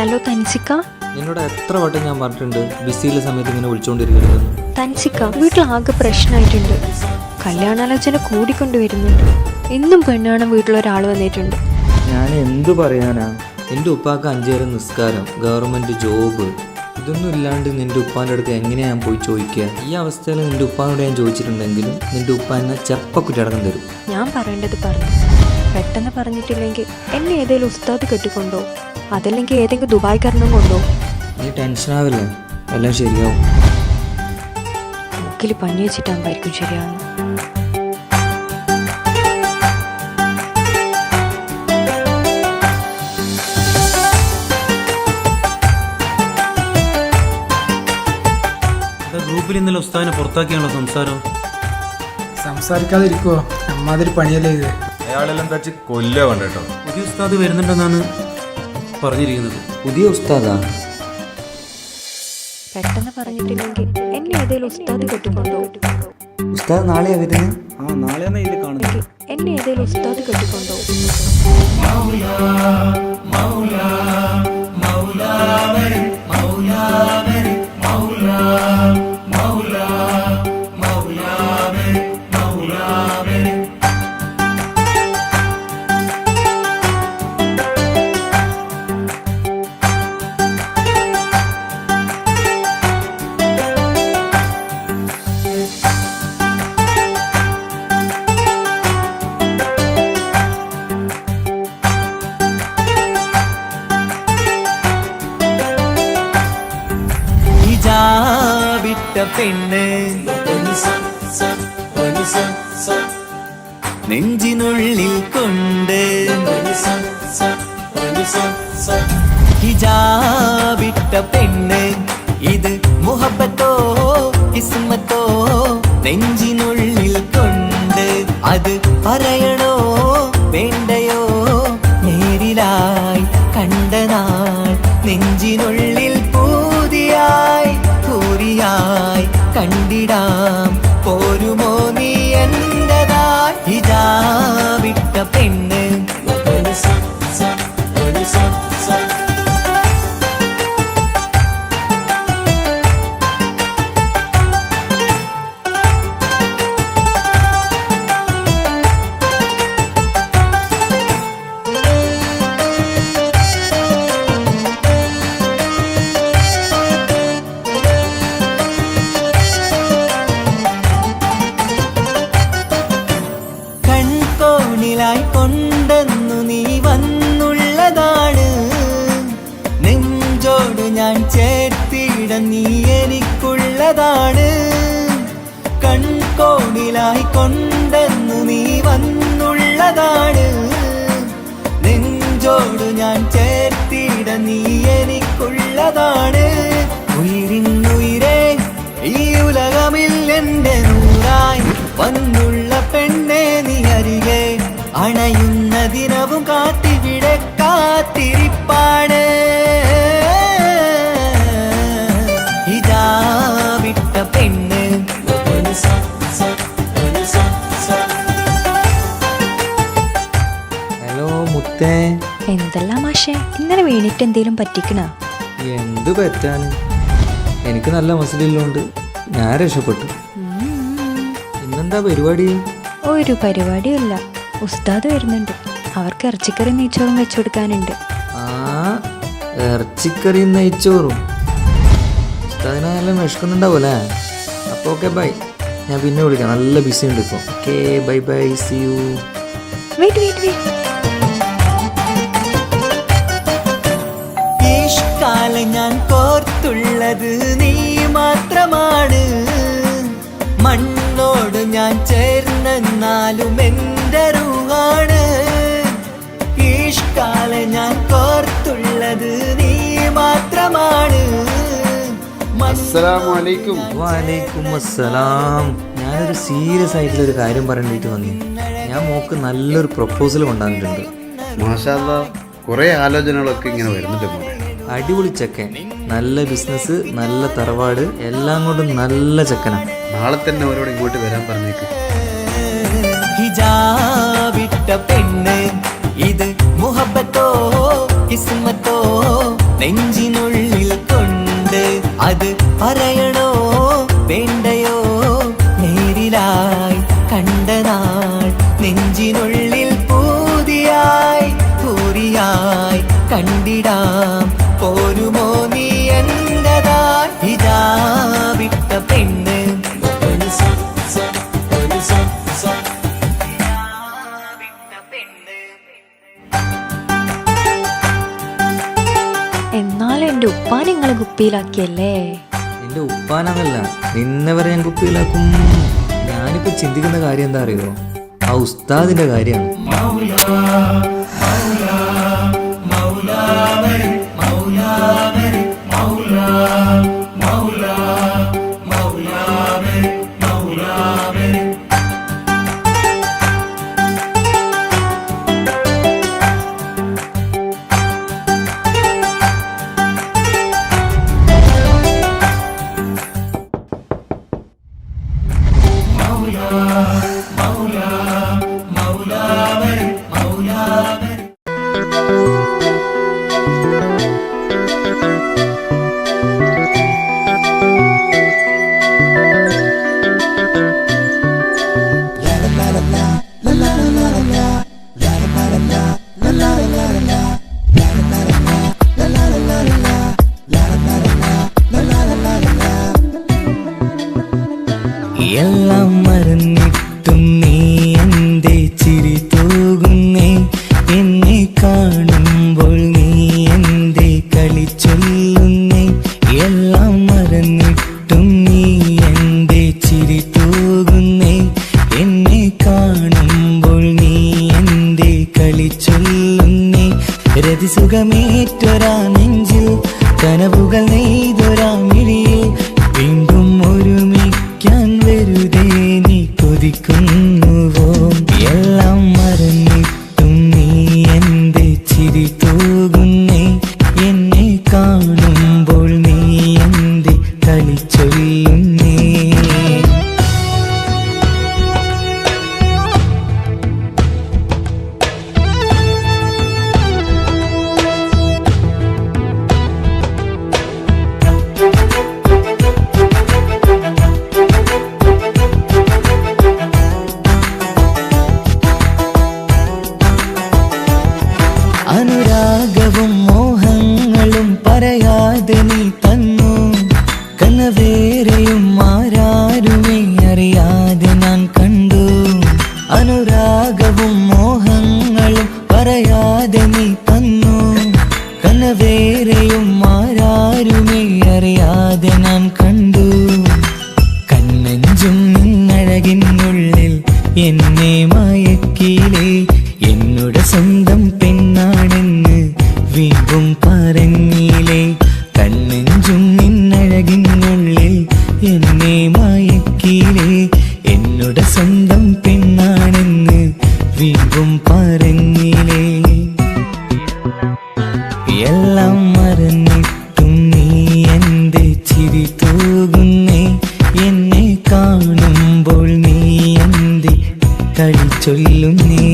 Hello തൻസിക്ക. എന്നോട് എത്ര വട്ടം ഞാൻ പറഞ്ഞിട്ടുണ്ട് ബിസിയിലെ സമയത്ത് ഇങ്ങനെ വിളിച്ചുകൊണ്ടിരിക്കരുത്. തൻസിക്ക, വീട്ടിലാകെ പ്രശ്നമായിട്ടുണ്ട്. കല്യാണാലോചന കൂടിക്കൊണ്ടുവരുന്നുണ്ട്. എന്നും പെണ്ണാണ് വീട്ടിലൊരാൾ വന്നിട്ടുണ്ട്. ഞാൻ എന്തു പറയാനാ? എൻ്റെ ഉപ്പാക്ക് 5 നേരം നിസ്കാരം, ഗവൺമെൻറ് ജോബ്, ഇതൊന്നും ഇല്ലാണ്ട് നിൻ്റെ ഉപ്പാൻ്റെ അടുത്ത് എങ്ങനെയാണ് ഞാൻ പോയി ചോദിക്കുക? ഈ അവസ്ഥയിൽ നിൻ്റെ ഉപ്പാനോട് ഞാൻ ചോദിച്ചിട്ടുണ്ടെങ്കിലും നിൻ്റെ ഉപ്പ എന്നെ ചെപ്പക്കുറ്റി അടക്കം തരും. ഞാൻ പറയേണ്ടത് പറഞ്ഞു. പെട്ടെന്ന് പറഞ്ഞിട്ടില്ലെങ്കിൽ എന്നെ ഏതെങ്കിലും ഉസ്താദ് കെട്ടിക്കൊണ്ടോ, അതല്ലെങ്കിൽ ഏതെങ്കിലും ദുബായ്ക്കാരനും കൊണ്ടോ. നീ ടെൻഷനാവില്ലേ? എല്ലാം ശരിയാവും. മൂക്കിൽ പഞ്ഞി വെച്ചിട്ടാകുമ്പോഴായിരിക്കും ശരിയാവുന്നു. ഗ്രൂപ്പിൽ ഇന്നലെ ഉസ്താദിനെ പുറത്താക്കിയാണല്ലോ സംസാരം. സംസാരിക്കാതിരിക്കുവോ? അമ്മാതിരി പണിയല്ലേ ഇത്. അയാളെല്ലാം തച്ച് കൊല്ല കണ്ടോ. പുതിയ ഉസ്താദ് വരുന്നുണ്ടെന്നാണ് പറഞ്ഞിരിക്കുന്നത്. പുതിയ ഉസ്താദാ? പെട്ടെന്ന് പറഞ്ഞിട്ടില്ലെങ്കിൽ എന്നെ ഏതെങ്കിലും ഉസ്താദ് കെട്ടിക്കൊണ്ടോ. ഉസ്താദ് നാളെയാ വരുന്നത്? നാളെയാണ് ഇത് കാണുന്നത്. എന്നെ ഏതെങ്കിലും ഉസ്താദ് കെട്ടിക്കൊണ്ടോ. പെണ്ണ് നെഞ്ചിനുള്ളിൽ കൊണ്ട് ഹിജാബിട്ട പെണ്ണ്, ഇത് മുഹബത്തോ കിസ്മത്തോ നെഞ്ചിനുള്ളിൽ കൊണ്ട്. അത് പറയണോ വേണ്ടയോ? നേരിലായി കണ്ട നാൾ നെഞ്ചിനുള്ളിൽ പൂതിയായി പൂരിയായി കണ്ടിടാം. പോരുമോ നീ എന്റതായി? ഹിജാബിട്ട പെണ്ണ് കൊണ്ടെന്നു നീ വന്നുള്ളതാണ്. നെഞ്ചോട് ഞാൻ ചേർത്തിട നീ എനിക്കുള്ളതാണ്. കൺകോണിലായി കൊണ്ടെന്നു നീ വന്നുള്ളതാണ്. നെഞ്ചോട് ഞാൻ ചേർത്തിട നീ എനിക്കുള്ളതാണ്. ഉയിരിന്നുയിരേ ഈ ഉലകമിൽ എന്റെ നൂറായി വന്നുള്ള പെണ്ണെ നീ അരികെ അണയുന്ന ദിനവും കാത്തിവിടെ കാത്തിരിപ്പാണ്. ഹിജാബിട്ട പെണ്ണ് ഹലോ മുത്തേ. എന്തെല്ലാം മാഷേ, ഇന്നലെ വീണിട്ട് എന്തേലും പറ്റിക്കണോ? എന്ത് പറ്റാൻ? എനിക്ക് നല്ല മസിലുള്ളതുകൊണ്ട് ഞാൻ രക്ഷപ്പെട്ടു. ഇന്നെന്താ പരിപാടി? ഒരു പരിപാടിയല്ല, ഉസ്താദ് വരുന്നുണ്ട്. അവർക്ക് ഇറച്ചിക്കറി നെയ്ച്ചോറും വെച്ചു കൊടുക്കാനുണ്ട്. ആ, ഇറച്ചിക്കറിയും നെയ്ച്ചോറും. ഉസ്താദിനെല്ലാം വിശക്കുന്നുണ്ടാവൂല്ലേ? അപ്പോൾ ഓക്കെ ബൈ, ഞാൻ പിന്നെ വിളിക്കാം. നല്ല ബിസി ഉണ്ട് ഇപ്പോൾ. Okay bye bye, see you. ഇഷ്കാലം ഞാൻ കോർത്തുള്ളത് നീ മാത്രമാണ്. മണ്ണോട് ഞാൻ ചേർന്നെന്നാലും എൻ്റെ റൂഹാണ്. ഇഷ്കാലം ഞാൻ കോർത്തുള്ളത് നീ മാത്രമാണ്. അസ്സലാമലൈക്കും. വലൈക്കും അസ്സലാം. ഞാനൊരു സീരിയസ് ആയിട്ടുള്ളൊരു കാര്യം പറയാനായിട്ട് വന്നു. ഞാൻ മോക്ക് നല്ലൊരു പ്രപ്പോസൽ കൊണ്ടുവന്നിട്ടുണ്ട്. മാഷാ അല്ലാഹ്, കുറെ ആലോചനകളൊക്കെ ഇങ്ങനെ വരുന്നുണ്ട് മോനെ. അടിപൊളി ചെക്കൻ, നല്ല ബിസിനസ്, നല്ല തറവാട്, എല്ലാം കൊണ്ടും നല്ല ചെക്കനാ. നാളെ തന്നെ അവരോട് ഇങ്ങോട്ട് വരാൻ പറഞ്ഞേക്ക്. ഹിജാബിട്ട പെണ്ണ്, ഇത് മുഹബത്തോ കിസ്മത്തോ നെഞ്ചിനുള്ളിൽ കൊണ്ട് അത് പറയണോ വേണ്ടയോ നേരിലായി കണ്ട നാൾ നെഞ്ചിനുള്ളിൽ പൂതിയായി പൂരിയായി കണ്ടിടാം പോരുമോ നീ എന്റതായി ഹിജാബിട്ട പെണ്ണ് എന്നാലും എൻ്റെ ഉപ്പാനെ നിങ്ങൾ കുപ്പിയിലാക്കിയല്ലേ? എൻ്റെ ഉപ്പാനല്ല, നിന്നെ വരെ ഞാൻ കുപ്പിയിലാക്കും. ഞാനിപ്പോൾ ചിന്തിക്കുന്ന കാര്യം എന്താ അറിയോ? ആ ഉസ്താദിൻ്റെ കാര്യമാണ്. എല്ലാം മറന്നിട്ടും നീ എന്റെ ചിരി തൂകുന്നേ എന്നെ കാണുമ്പോൾ നീ എന്റെ കളി ചൊല്ലുന്നേ എല്ലാം മറന്നിട്ടും നീ എന്റെ ചിരി തൂകുന്നേ എന്നെ കാണുമ്പോൾ നീ എന്റെ കളി ചൊല്ലുന്നേ രതിസുഖമേറ്റൊരാ നെഞ്ചിൽ കനവുകൾ നെയ്തൊരാ മിഴിയിൽ വീണ്ടും ഒരുമിക്കാൻ വെറുതെ നീ കൊതിക്കുന്നുവോ എല്ലാം മറന്നിട്ടും നീ എന്റെ ചിരി തൂകുന്നേ എന്നെ കാണുമ്പോൾ നീ എന്റെ കളി ചൊല്ലുന്നേ അനുരാഗവും മോഹങ്ങളും പറയാതെ നീ തന്നു കനവേറെയും ആരാരുമേ അറിയാതെ ഞാൻ കണ്ടു അനുരാഗവും മോഹങ്ങളും പറയാതെ നീ തന്നു കനവേറെയും ആരാരുമേ അറിയാതെ ഞാൻ കണ്ടു കണ്ണഞ്ചും നിന്നഴകിനുള്ളിൽ എന്നെ മയക്കിലേ എന്നോട് സ്വന്തം പെണ്ണാണെന്ന് വീണ്ടും പറഞ്ഞില്ലേ കണ്ണെഞ്ചും നിന്നഴകിനുള്ളിൽ എന്നെ മയക്കിലേ എന്നോട് സ്വന്തം പെണ്ണാണെന്ന് വീണ്ടും പറഞ്ഞില്ലേ എല്ലാം മറന്നിട്ടും നീ എന്റെ ചിരി തൂകുന്നേ എന്നെ കാണുമ്പോൾ നീ എന്റെ കളി ചൊല്ലുന്നേ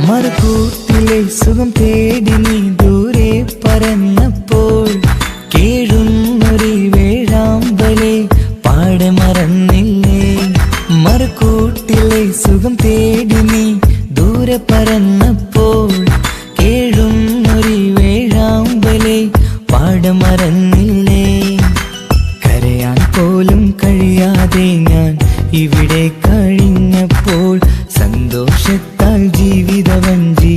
മറുകൂട്ടിലെ സുഖം തേടി നീ ദൂരെ പറന്നപ്പോൾ കേഴുന്നൊരു വേഴാമ്പലെ പാടെ മറന്നില്ലേ മറുകൂട്ടിലെ സുഖം തേടി നീ ദൂരെ പറന്നപ്പോൾ കേഴുന്നൊരു വേഴാമ്പലെ പാടെ മറന്നില്ലേ കരയാൻ പോലും കഴിയാതെ ഞാൻ ഇവിടെ കഴിഞ്ഞപ്പോൾ സന്തോഷത്താൽ ജീവിതവഞ്ചി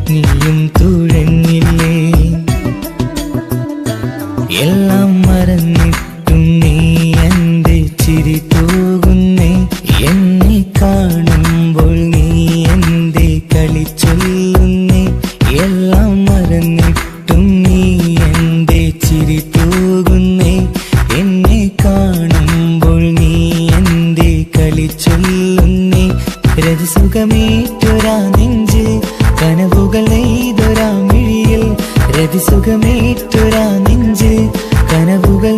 നീയും തുഴഞ്ഞില്ലേ എല്ലാം മറന്നിട്ടും നീ എന്റെ ചിരി തൂകുന്നേ എന്നെ കാണുമ്പോൾ നീ എന്റെ കളിച്ചു രതിസുഖമേറ്റൊരാ നെഞ്ചിൽ കനവുകൾ നെയ്തൊരാ മിഴിയിൽ രതിസുഖമേറ്റൊരാ നെഞ്ചിൽ കനവുകൾ